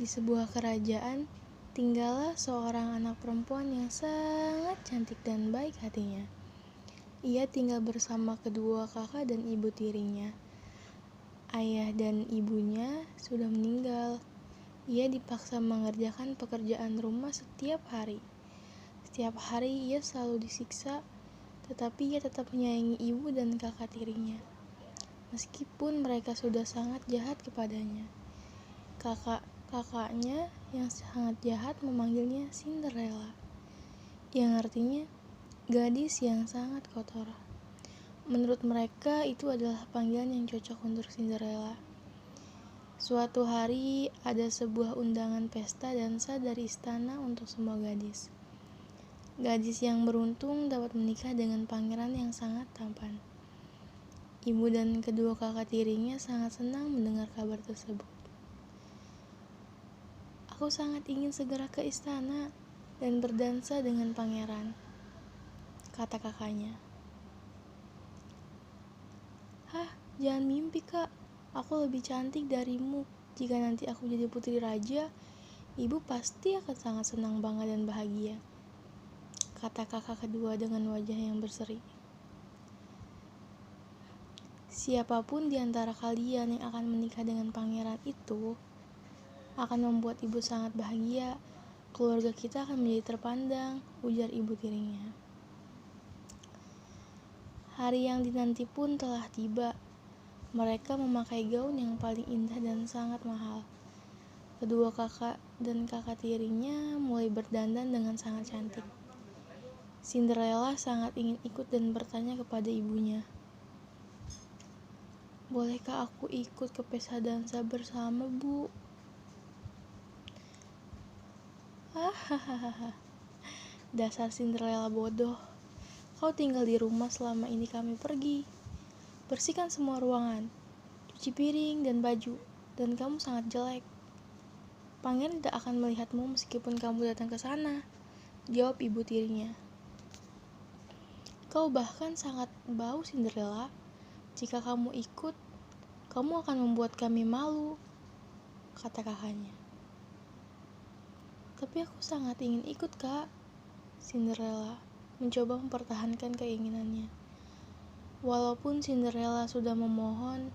Di sebuah kerajaan, tinggallah seorang anak perempuan yang sangat cantik dan baik hatinya. Ia tinggal bersama kedua kakak dan ibu tirinya. Ayah dan ibunya sudah meninggal. Ia dipaksa mengerjakan pekerjaan rumah setiap hari. Setiap hari ia selalu disiksa, tetapi ia tetap menyayangi ibu dan kakak tirinya. Meskipun mereka sudah sangat jahat kepadanya. Kakaknya yang sangat jahat memanggilnya Cinderella, yang artinya gadis yang sangat kotor. Menurut mereka itu adalah panggilan yang cocok untuk Cinderella. Suatu hari ada sebuah undangan pesta dansa dari istana untuk semua gadis. Gadis yang beruntung dapat menikah dengan pangeran yang sangat tampan. Ibu dan kedua kakak tirinya sangat senang mendengar kabar tersebut. Aku sangat ingin segera ke istana dan berdansa dengan pangeran, kata kakaknya. Hah, jangan mimpi kak, aku lebih cantik darimu. Jika nanti aku jadi putri raja, ibu pasti akan sangat senang banget dan bahagia, kata kakak kedua dengan wajah yang berseri. Siapapun di antara kalian yang akan menikah dengan pangeran itu akan membuat ibu sangat bahagia. Keluarga kita akan menjadi terpandang, ujar ibu tirinya. Hari yang dinanti pun telah tiba. Mereka memakai gaun yang paling indah dan sangat mahal. Kedua kakak dan kakak tirinya mulai berdandan dengan sangat cantik. Cinderella sangat ingin ikut dan bertanya kepada ibunya, "Bolehkah aku ikut ke pesta dansa bersama, Bu?" Hahaha, dasar Cinderella bodoh. Kau tinggal di rumah selama ini kami pergi. Bersihkan semua ruangan, cuci piring dan baju, dan kamu sangat jelek. Pangeran tidak akan melihatmu meskipun kamu datang ke sana, jawab ibu tirinya. Kau bahkan sangat bau, Cinderella. Jika kamu ikut, kamu akan membuat kami malu, kata kakaknya. Tapi aku sangat ingin ikut, Kak. Cinderella mencoba mempertahankan keinginannya. Walaupun Cinderella sudah memohon,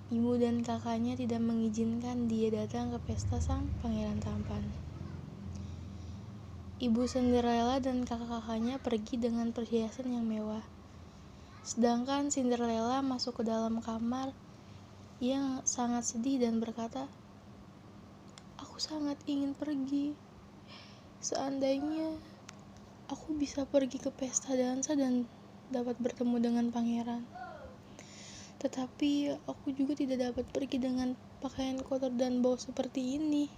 ibu dan kakaknya tidak mengizinkan dia datang ke pesta sang pangeran tampan. Ibu Cinderella dan kakak-kakaknya pergi dengan perhiasan yang mewah. Sedangkan Cinderella masuk ke dalam kamar. Ia sangat sedih dan berkata, "Aku sangat ingin pergi. Seandainya aku bisa pergi ke pesta dansa dan dapat bertemu dengan pangeran. Tetapi aku juga tidak dapat pergi dengan pakaian kotor dan bau seperti ini.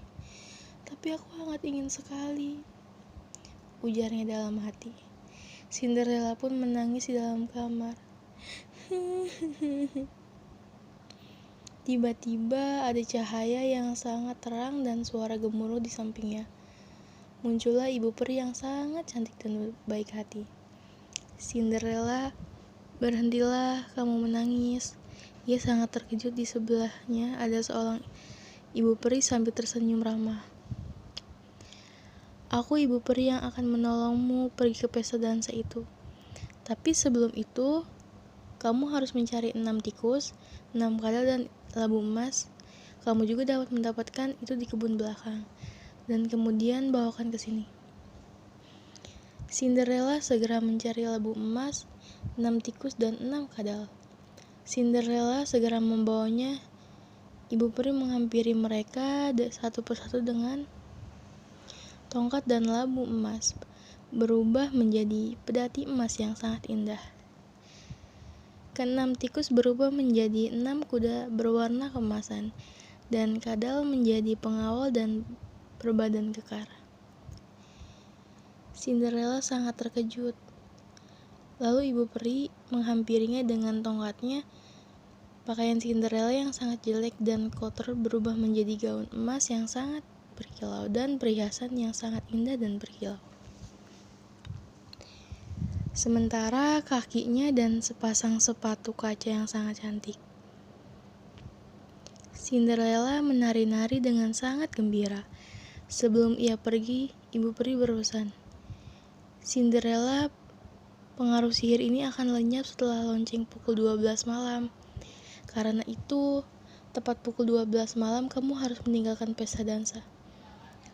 Tapi aku sangat ingin sekali," ujarnya dalam hati. Cinderella pun menangis di dalam kamar. Tiba-tiba ada cahaya yang sangat terang dan suara gemuruh di sampingnya. Muncullah ibu peri yang sangat cantik dan baik hati. Cinderella, berhentilah kamu menangis. Ia sangat terkejut. Di sebelahnya ada seorang ibu peri sambil tersenyum ramah. Aku ibu peri yang akan menolongmu pergi ke pesta dansa itu. Tapi sebelum itu, kamu harus mencari 6 tikus, 6 kadal dan labu emas. Kamu juga dapat mendapatkan itu di kebun belakang. Dan kemudian bawakan ke sini. Cinderella segera mencari labu emas, 6 tikus dan 6 kadal. Cinderella segera membawanya. Ibu peri menghampiri mereka satu persatu dengan tongkat dan labu emas, berubah menjadi pedati emas yang sangat indah. Keenam tikus berubah menjadi 6 kuda berwarna keemasan, dan kadal menjadi pengawal dan berbadan kekar. Cinderella sangat terkejut. Lalu ibu peri menghampirinya dengan tongkatnya. Pakaian Cinderella yang sangat jelek dan kotor berubah menjadi gaun emas yang sangat berkilau dan perhiasan yang sangat indah dan berkilau. Sementara kakinya dan sepasang sepatu kaca yang sangat cantik. Cinderella menari-nari dengan sangat gembira. Sebelum ia pergi, ibu peri berpesan, Cinderella, pengaruh sihir ini akan lenyap setelah lonceng pukul 12 malam. Karena itu, tepat pukul 12 malam kamu harus meninggalkan pesta dansa.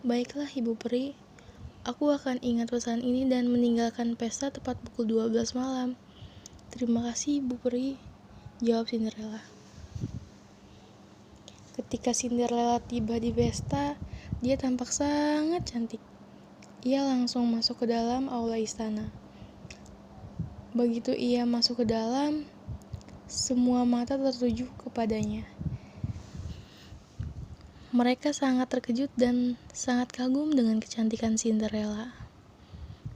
Baiklah ibu peri, aku akan ingat pesan ini dan meninggalkan pesta tepat pukul 12 malam. Terima kasih ibu peri, jawab Cinderella. Ketika Cinderella tiba di pesta, dia tampak sangat cantik. Ia langsung masuk ke dalam aula istana. Begitu ia masuk ke dalam, semua mata tertuju kepadanya. Mereka sangat terkejut dan sangat kagum dengan kecantikan Cinderella.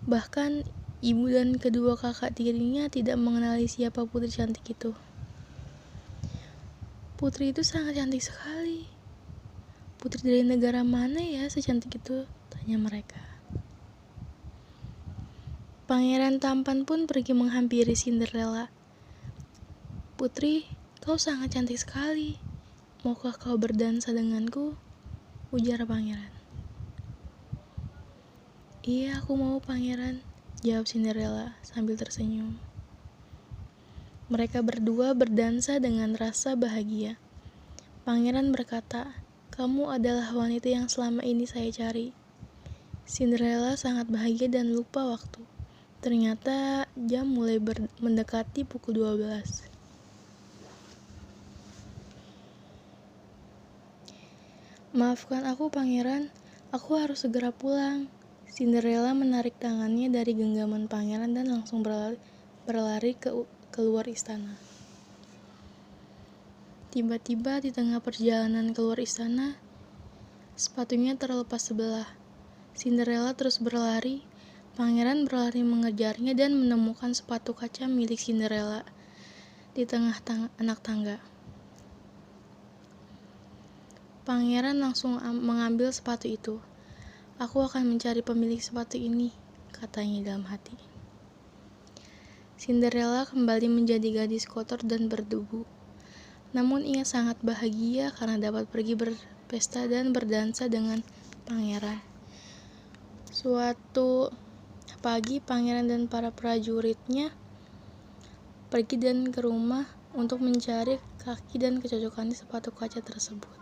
Bahkan, ibu dan kedua kakak tirinya tidak mengenali siapa putri cantik itu. Putri itu sangat cantik sekali. Putri dari negara mana ya secantik itu? Tanya mereka. Pangeran tampan pun pergi menghampiri Cinderella. Putri, kau sangat cantik sekali. Maukah kau berdansa denganku? Ujar pangeran. Iya, aku mau pangeran, jawab Cinderella sambil tersenyum. Mereka berdua berdansa dengan rasa bahagia. Pangeran berkata, kamu adalah wanita yang selama ini saya cari. Cinderella sangat bahagia dan lupa waktu. Ternyata jam mulai mendekati pukul 12. Maafkan aku pangeran, aku harus segera pulang. Cinderella menarik tangannya dari genggaman pangeran dan langsung berlari keluar istana. Tiba-tiba di tengah perjalanan keluar istana, sepatunya terlepas sebelah. Cinderella terus berlari, pangeran berlari mengejarnya dan menemukan sepatu kaca milik Cinderella di tengah anak tangga. Pangeran langsung mengambil sepatu itu. Aku akan mencari pemilik sepatu ini, katanya dalam hati. Cinderella kembali menjadi gadis kotor dan berdebu. Namun ia sangat bahagia karena dapat pergi berpesta dan berdansa dengan pangeran. Suatu pagi, pangeran dan para prajuritnya pergi dan ke rumah untuk mencari kaki dan kecocokan sepatu kaca tersebut.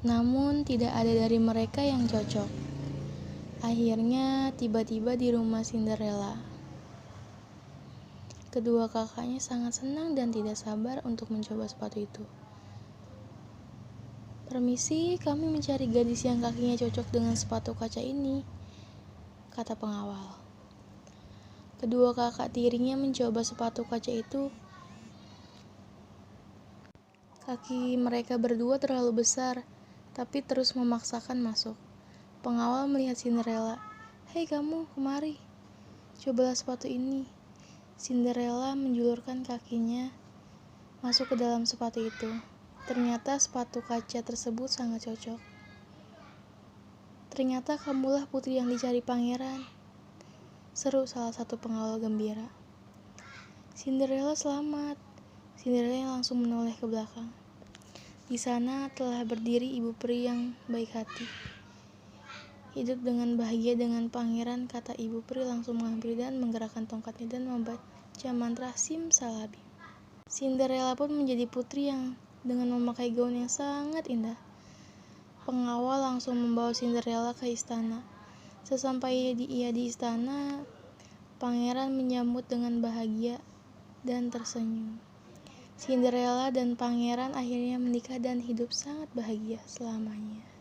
Namun tidak ada dari mereka yang cocok. Akhirnya tiba-tiba di rumah Cinderella. Kedua kakaknya sangat senang dan tidak sabar untuk mencoba sepatu itu. Permisi, kami mencari gadis yang kakinya cocok dengan sepatu kaca ini, kata pengawal. Kedua kakak tirinya mencoba sepatu kaca itu. Kaki mereka berdua terlalu besar, tapi terus memaksakan masuk. Pengawal melihat Cinderella. Hei kamu, kemari. Cobalah sepatu ini. Cinderella menjulurkan kakinya masuk ke dalam sepatu itu. Ternyata sepatu kaca tersebut sangat cocok. Ternyata kamulah putri yang dicari pangeran, seru salah satu pengawal gembira. Cinderella selamat. Cinderella langsung menoleh ke belakang. Di sana telah berdiri ibu peri yang baik hati. Hidup dengan bahagia dengan pangeran, kata ibu peri langsung menghampiri dan menggerakkan tongkatnya dan membaca mantra simsalabim. Cinderella pun menjadi putri yang dengan memakai gaun yang sangat indah. Pengawal langsung membawa Cinderella ke istana. Sesampai ia di istana, pangeran menyambut dengan bahagia dan tersenyum. Cinderella dan pangeran akhirnya menikah dan hidup sangat bahagia selamanya.